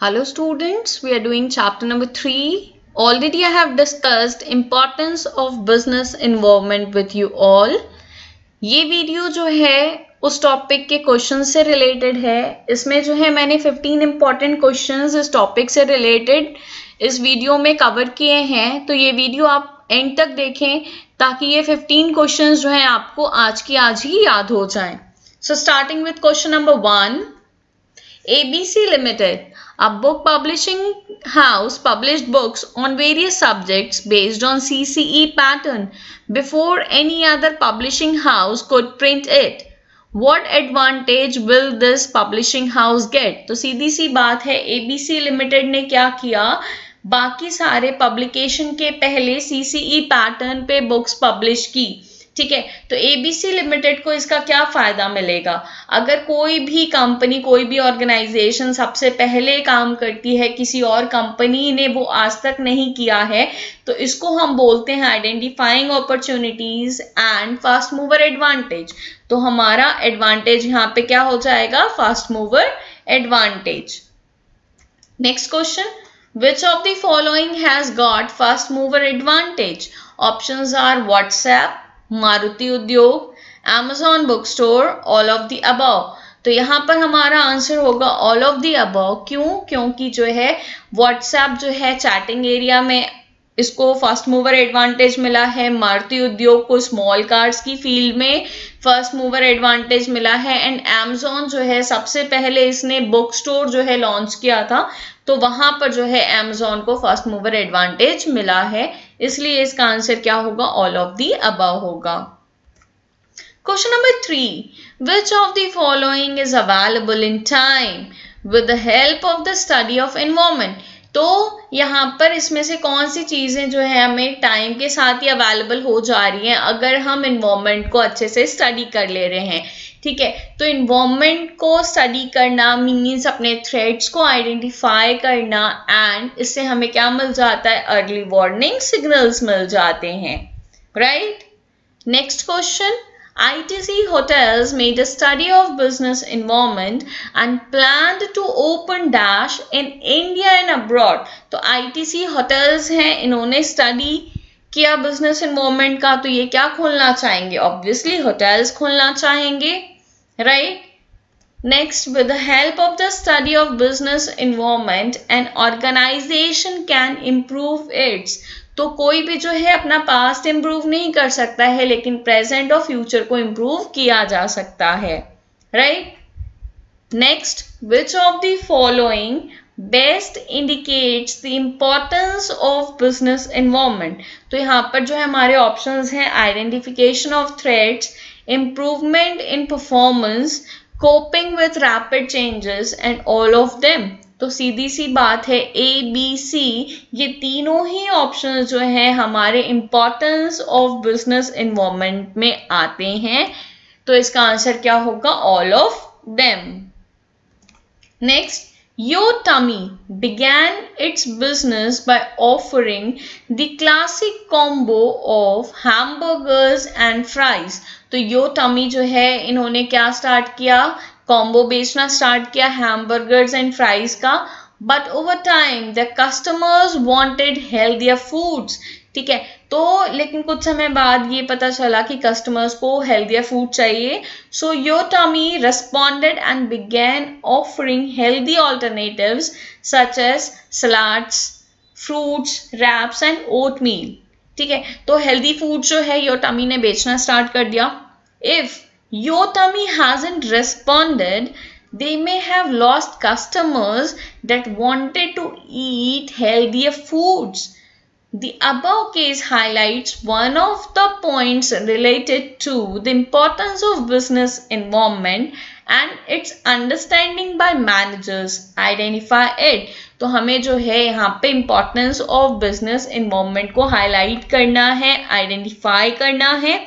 Hello students, we are doing chapter number 3. Already I have discussed importance of business involvement with you all. ये video जो है उस topic के question से related है. इसमें जो है मैंने 15 इंपॉर्टेंट क्वेश्चंस इस टॉपिक से रिलेटेड इस वीडियो में कवर किए हैं. तो ये वीडियो आप एंड तक देखें ताकि ये 15 क्वेश्चंस जो हैं आपको आज ही याद हो जाएं. So starting with question number 1. ABC Limited, a book publishing house, published books on various subjects based on CCE pattern before any other publishing house could print it. What advantage will this publishing house get? तो सीधी सी बात है, ABC Limited ने क्या किया, बाकी सारे publication के पहले CCE पैटर्न पे बुक्स पब्लिश की. ठीक है, तो ABC लिमिटेड को इसका क्या फायदा मिलेगा? अगर कोई भी कंपनी, कोई भी ऑर्गेनाइजेशन सबसे पहले काम करती है, किसी और कंपनी ने वो आज तक नहीं किया है, तो इसको हम बोलते हैं identifying opportunities and fast mover advantage. तो हमारा एडवांटेज यहाँ पे क्या हो जाएगा? Fast mover advantage. Next question, which of the following has got fast mover advantage? Options are WhatsApp, Maruti उद्योग, Amazon book store, all of the above. तो यहाँ पर हमारा आंसर होगा ऑल ऑफ द अबव. क्यों? क्योंकि जो है व्हाट्सएप जो है चैटिंग एरिया में इसको फर्स्ट मूवर एडवांटेज मिला है. मारुति उद्योग को स्मॉल कार्स की फील्ड में फर्स्ट मूवर एडवांटेज मिला है. एंड Amazon जो है सबसे पहले इसने बुक स्टोर जो है लॉन्च किया था, तो वहां पर जो है Amazon को फर्स्ट मूवर एडवांटेज मिला है. इसलिए इसका आंसर क्या होगा? ऑल ऑफ दी अबव होगा. Question number 3. Which of the following is available in time with the help of the study of environment? तो यहाँ पर इसमें से कौन सी चीजें जो है हमें टाइम के साथ ही अवेलेबल हो जा रही हैं अगर हम एनवायरनमेंट को अच्छे से स्टडी कर ले रहे हैं. ठीक है, तो एनवायरनमेंट को स्टडी करना मीन्स अपने थ्रेट्स को आइडेंटिफाई करना, एंड इससे हमें क्या मिल जाता है? अर्ली वार्निंग सिग्नल्स मिल जाते हैं. Right. Next question, ITC Hotels made a study of business environment and planned to open dash in India and abroad. तो ITC Hotels हैं, इन्होंने स्टडी किया बिजनेस एनवायरनमेंट का, तो ये क्या खोलना चाहेंगे? ऑब्वियसली होटल्स खोलना चाहेंगे. Right. Next, with the help of the study of business environment an organisation can improve its. तो कोई भी जो है अपना पास्ट इम्प्रूव नहीं कर सकता है, लेकिन प्रेजेंट और फ्यूचर को इम्प्रूव किया जा सकता है. Right. Next, which of the following best indicates the importance of business environment? तो यहाँ पर जो है हमारे ऑप्शंस हैं identification of threats, improvement in performance, coping with rapid changes and all of them. तो सीधी सी बात है, ABC ये तीनों ही ऑप्शन जो हैं हमारे इम्पोर्टेंस ऑफ बिजनेस एनवायरनमेंट में आते हैं. तो इसका आंसर क्या होगा? All of them. Next, Yo Tummy began its business by offering the classic combo of hamburgers and fries. तो Yo Tummy जो है इन्होंने क्या स्टार्ट किया? कॉम्बो बेचना स्टार्ट किया हैमबर्गर्स एंड फ्राइज का. But over time the customers wanted healthier foods. ठीक है, तो लेकिन कुछ समय बाद ये पता चला कि कस्टमर्स को हेल्थियर फूड चाहिए. सो Yo Tummy responded and began offering healthy alternatives such as salads, fruits, wraps and oatmeal. ठीक है, तो हेल्दी फूड जो है Yo Tummy ने बेचना स्टार्ट कर दिया. If Yo Tummy hasn't responded, they may have lost customers that wanted to eat healthier foods. The above case highlights one of the points related to the importance of business environment and its understanding by managers. Identify it. तो हमें जो है यहाँ पे importance of business environment को highlight करना है, identify करना है.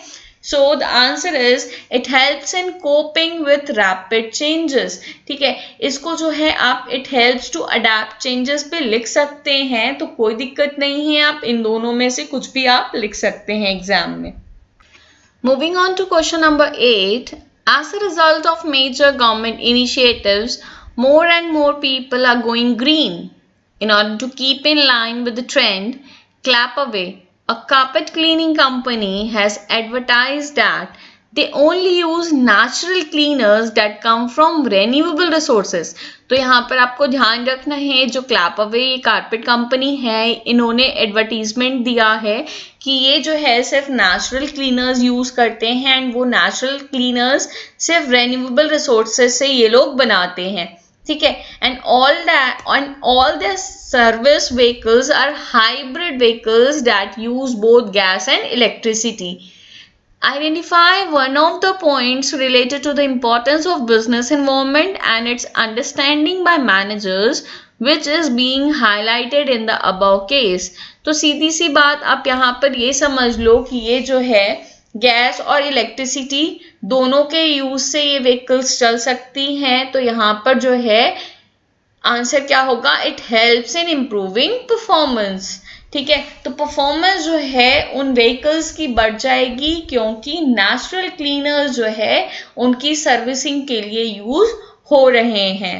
So the answer is it helps in coping with rapid changes. ठीक है, इसको जो है आप it helps to adapt changes पे लिख सकते हैं, तो कोई दिक्कत नहीं है, आप इन दोनों में से कुछ भी आप लिख सकते हैं एग्जाम में. Moving on to question number 8. As a result of major government initiatives, more and more people are going green. In order to keep in line with the trend, Clapaway, a carpet cleaning company, has advertised that they only use natural cleaners that come from renewable resources. तो यहाँ पर आपको ध्यान रखना है, जो क्लैपअवे ये carpet company है, इन्होंने एडवर्टीजमेंट दिया है कि ये जो है सिर्फ नेचुरल क्लीनर्स यूज करते हैं एंड वो नेचुरल क्लीनर्स सिर्फ रेन्यूएबल रिसोर्सेज से ये लोग बनाते हैं, ठीक है. And all the service vehicles are hybrid vehicles that use both gas and electricity. Identify one of the points related to the importance of business environment and its understanding by managers which is being highlighted in the above case. तो सीधी सी बात आप यहाँ पर ये समझ लो कि ये जो है गैस और इलेक्ट्रिसिटी दोनों के यूज से ये व्हीकल्स चल सकती हैं. तो यहाँ पर जो है आंसर क्या होगा? It helps in improving performance. ठीक है, तो परफॉर्मेंस जो है उन व्हीकल्स की बढ़ जाएगी क्योंकि नेचुरल क्लीनर्स जो है उनकी सर्विसिंग के लिए यूज हो रहे हैं.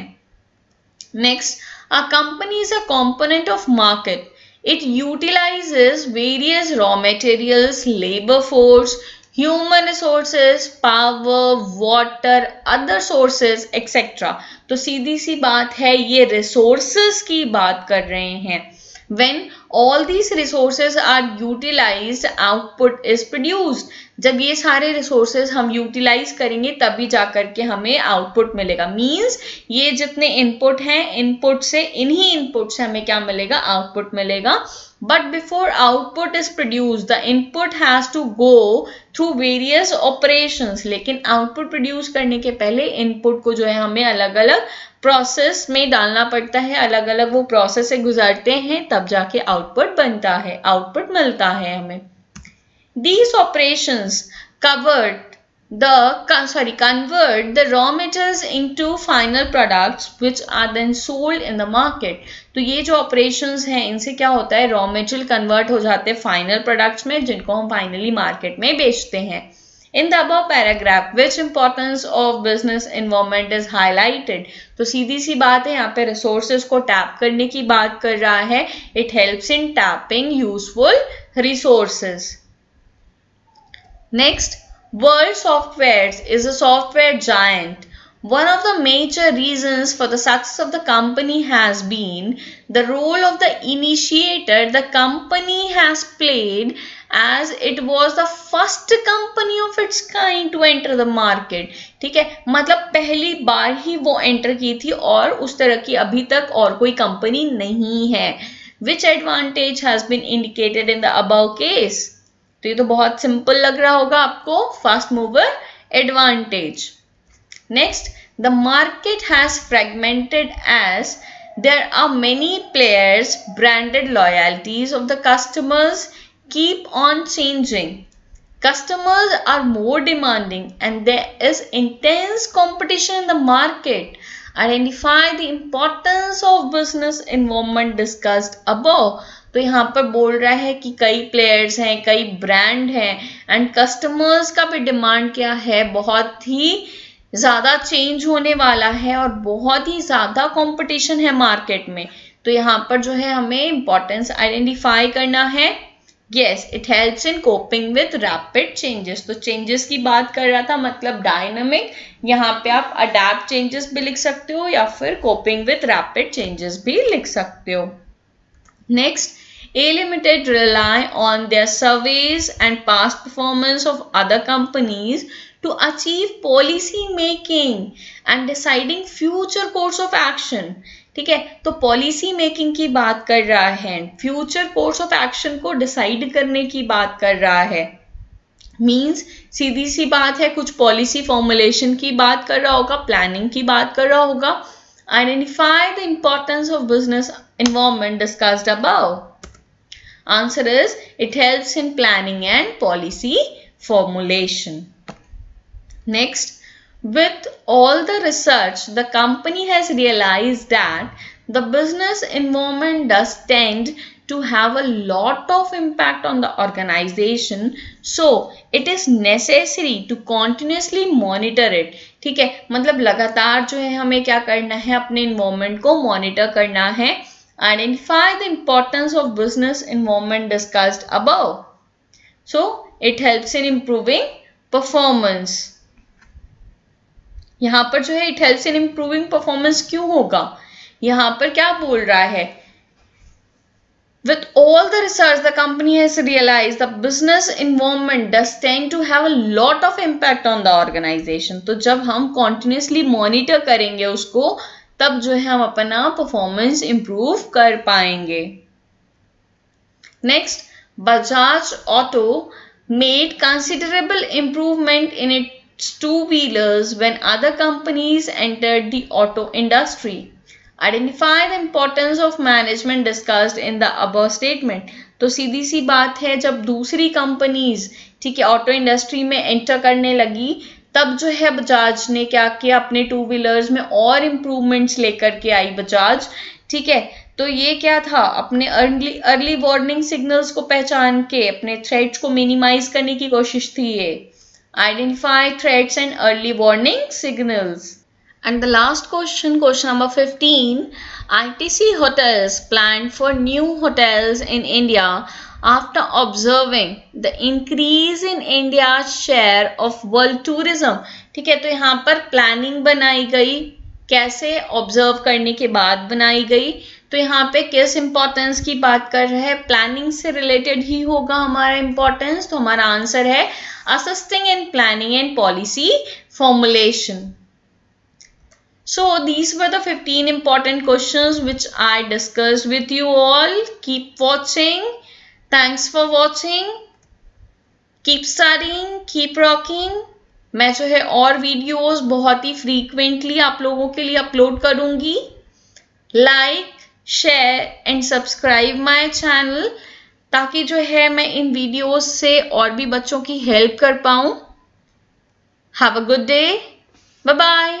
Next, a company is a component of market. It utilises various raw materials, labour force, human resources, power, water, other sources etcetera. तो सीधी सी बात है, ये रिसोर्सेज की बात कर रहे हैं. When all these resources are utilized, output is produced. जब ये सारे resources हम utilize करेंगे तभी जा करके हमें output मिलेगा. Means ये जितने input हैं, input से इन्हीं input से हमें क्या मिलेगा? Output मिलेगा. But before output is produced, the input has to go through various operations. लेकिन output produce करने के पहले input को जो है हमें अलग अलग प्रोसेस में डालना पड़ता है, अलग अलग वो प्रोसेस से गुजरते हैं, तब जाके आउटपुट बनता है, आउटपुट मिलता है हमें. These operations convert the raw materials into final products which are then sold in the market. तो ये जो operations हैं इनसे क्या होता है? raw material convert हो जाते हैं final products में जिनको हम finally market में बेचते हैं. In the above paragraph, which importance of business environment is highlighted? तो सीधी सी बात है, यहाँ पे resources को tap करने की बात कर रहा है. It helps in tapping useful resources. Next, World Softwares is a software giant. One of the major reasons for the success of the company has been the role of the initiator the company has played, as it was the first company of its kind to enter the market. ठीक है, मतलब पहली बार ही वो enter की थी और उस तरह की अभी तक और कोई कंपनी नहीं है. Which advantage has been indicated in the above case? तो ये तो बहुत सिंपल लग रहा होगा आपको, first mover advantage. Next, the market has fragmented as there are many players. Branded loyalties of the customers keep on changing. Customers are more demanding and there is intense competition in the market. Identify the importance of business environment discussed above. तो यहाँ पर बोल रहा है कि कई players हैं, कई ब्रांड हैं एंड कस्टमर्स का भी डिमांड क्या है, बहुत ही ज़्यादा चेंज होने वाला है और बहुत ही ज़्यादा कंपटीशन है मार्केट में. तो यहाँ पर जो है हमें इम्पोर्टेंस आइडेंटिफाई करना है. Yes, it helps in coping with rapid changes. तो चेंजेस की बात कर रहा था, मतलब डायनामिक. यहाँ पे आप अडैप्ट चेंजेस भी लिख सकते हो या फिर कोपिंग विथ रैपिड चेंजेस भी लिख सकते हो. Next, A Limited rely on their surveys and past performance of other companies to achieve policy making and deciding future course of action. ठीक है, तो पॉलिसी मेकिंग की बात कर रहा है, फ्यूचर कोर्स ऑफ एक्शन को डिसाइड करने की बात कर रहा है. मीन्स सीधी सी बात है, कुछ पॉलिसी फॉर्मुलेशन की बात कर रहा होगा, प्लानिंग की बात कर रहा होगा. Identify the importance of business environment discussed above. Answer is, it helps in planning and policy formulation. Next, with all the research, the company has realized that the business environment does tend to have a lot of impact on the organization, so it is necessary to continuously monitor it. ठीक है, मतलब लगातार जो है हमें क्या करना है, अपने इन्वायरमेंट को मॉनिटर करना है। Identify the importance of business environment discussed above, so it helps in improving performance. यहां पर जो है it helps in improving performance क्यों होगा, यहां पर क्या बोल रहा है, with all the research the company has realized the business environment does tend to have a lot of impact on the organization। तो जब हम continuously monitor करेंगे उसको, तब जो है हम अपना performance improve कर पाएंगे। Next, Bajaj Auto made considerable improvement in its two-wheelers when other companies entered the auto industry। Identify the importance of management discussed in the above statement। तो सीधी सी बात है, जब दूसरी कंपनीज ठीक है ऑटो इंडस्ट्री में एंटर करने लगी, तब जो है बजाज ने क्या किया, अपने टू व्हीलर्स में और इम्प्रूवमेंट्स लेकर के आई बजाज। ठीक है, तो ये क्या था, अपने अर्ली वार्निंग सिग्नल्स को पहचान के अपने थ्रेट्स को मिनिमाइज करने की कोशिश थी ये। Identify threats and early warning signals. And the last question, question number 15, ITC Hotels planned for new hotels in India after observing the increase in India's share of world tourism। ठीक है, तो यहाँ पर प्लानिंग बनाई गई, कैसे observe करने के बाद बनाई गई, तो यहाँ पे किस इंपॉर्टेंस की बात कर रहे हैं, प्लानिंग से रिलेटेड ही होगा हमारा इंपॉर्टेंस। तो हमारा आंसर है assisting in planning and policy formulation. So these were the 15 important questions which I discussed with you all. Keep watching. Thanks for watching. Keep studying. Keep rocking. मैं जो है और वीडियोस बहुत ही फ्रीक्वेंटली आप लोगों के लिए अपलोड करूंगी। Like, share and subscribe my channel, ताकि जो है मैं इन वीडियोस से और भी बच्चों की हेल्प कर पाऊं। Have a good day. Bye bye.